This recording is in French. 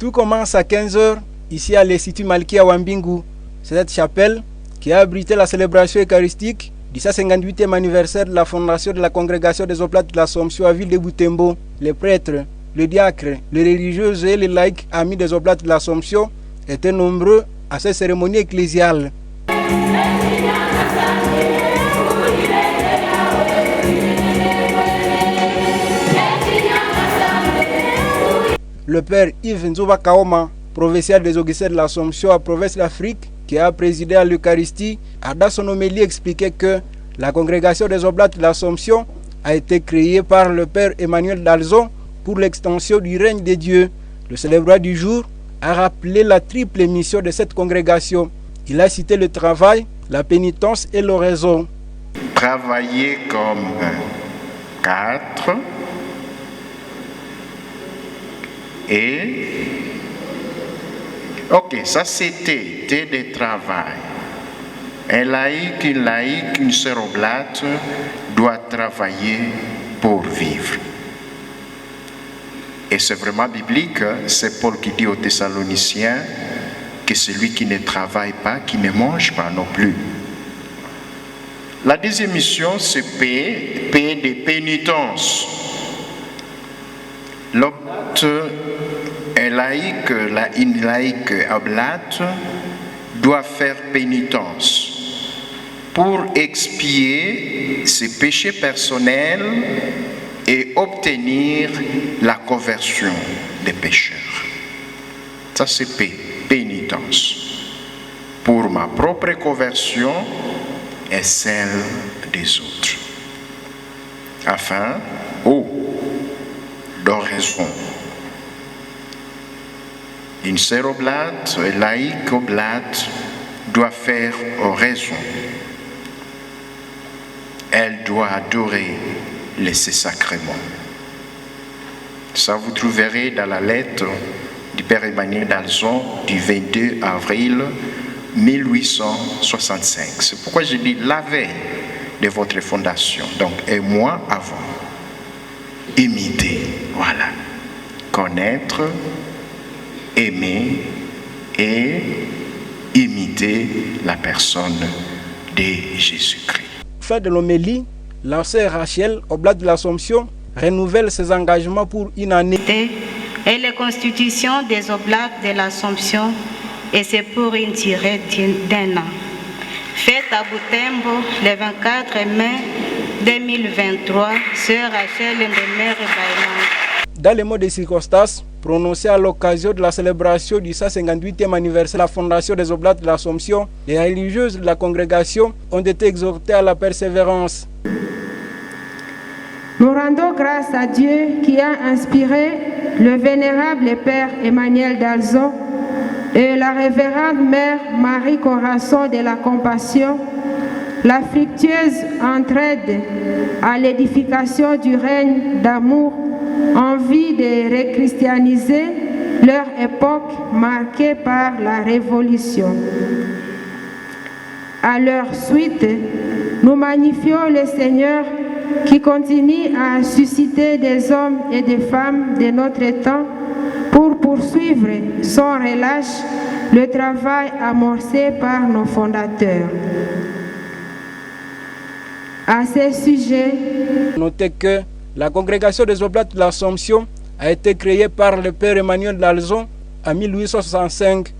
Tout commence à 15 h ici à l'Institut Malkia Wambingu. C'est cette chapelle qui a abrité la célébration eucharistique du 158e anniversaire de la fondation de la congrégation des Oblates de l'Assomption à Ville de Butembo. Les prêtres, les diacres, les religieux et les laïcs amis des Oblates de l'Assomption étaient nombreux à ces cérémonies ecclésiales. Le père Yves Nzouba Kaoma, provincial des Augustins de l'Assomption à Province d'Afrique, qui a présidé à l'Eucharistie, a dans son homélie expliqué que la congrégation des Oblates de l'Assomption a été créée par le père Emmanuel Dalzon pour l'extension du règne de Dieu. Le célébrant du jour a rappelé la triple mission de cette congrégation. Il a cité le travail, la pénitence et l'oraison. Travailler comme 4 et ok, ça c'était des travail. Un laïc, une sœur oblate doit travailler pour vivre. Et c'est vraiment biblique, c'est Paul qui dit aux Thessaloniciens que celui qui ne travaille pas, qui ne mange pas non plus. La deuxième mission, c'est payer des pénitences. L'oblate, une laïque oblate doit faire pénitence pour expier ses péchés personnels et obtenir la conversion des pécheurs. Ça c'est pénitence pour ma propre conversion et celle des autres. Afin, d'oraison. Une sœur oblate, une laïque oblate doit faire oraison. Elle doit adorer les sacrements. Ça vous trouverez dans la lettre du père Emmanuel Dalzon du 22 avril 1865. C'est pourquoi je dis la veille de votre fondation, donc un mois avant. Imiter, voilà. Connaître, aimer et imiter la personne de Jésus-Christ. Fin de l'homélie, la sœur Rachel, oblate de l'Assomption, renouvelle ses engagements pour une année. Et la constitution des oblates de l'Assomption, et c'est pour une durée d'un an. Fête à Butembo le 24 mai 2023, sœur Rachel Ndemer Baïman. Dans les mots de circonstances prononcés à l'occasion de la célébration du 158e anniversaire de la fondation des Oblates de l'Assomption, les religieuses de la congrégation ont été exhortées à la persévérance. Nous rendons grâce à Dieu qui a inspiré le vénérable Père Emmanuel Dalzon et la révérende Mère Marie Corazon de la Compassion, la fructueuse entraide à l'édification du règne d'amour en vue de réchristianiser leur époque marquée par la Révolution. À leur suite, nous magnifions le Seigneur qui continue à susciter des hommes et des femmes de notre temps pour poursuivre sans relâche le travail amorcé par nos fondateurs. À ce sujet, notez que la congrégation des Oblates de l'Assomption a été créée par le père Emmanuel Dalzon en 1865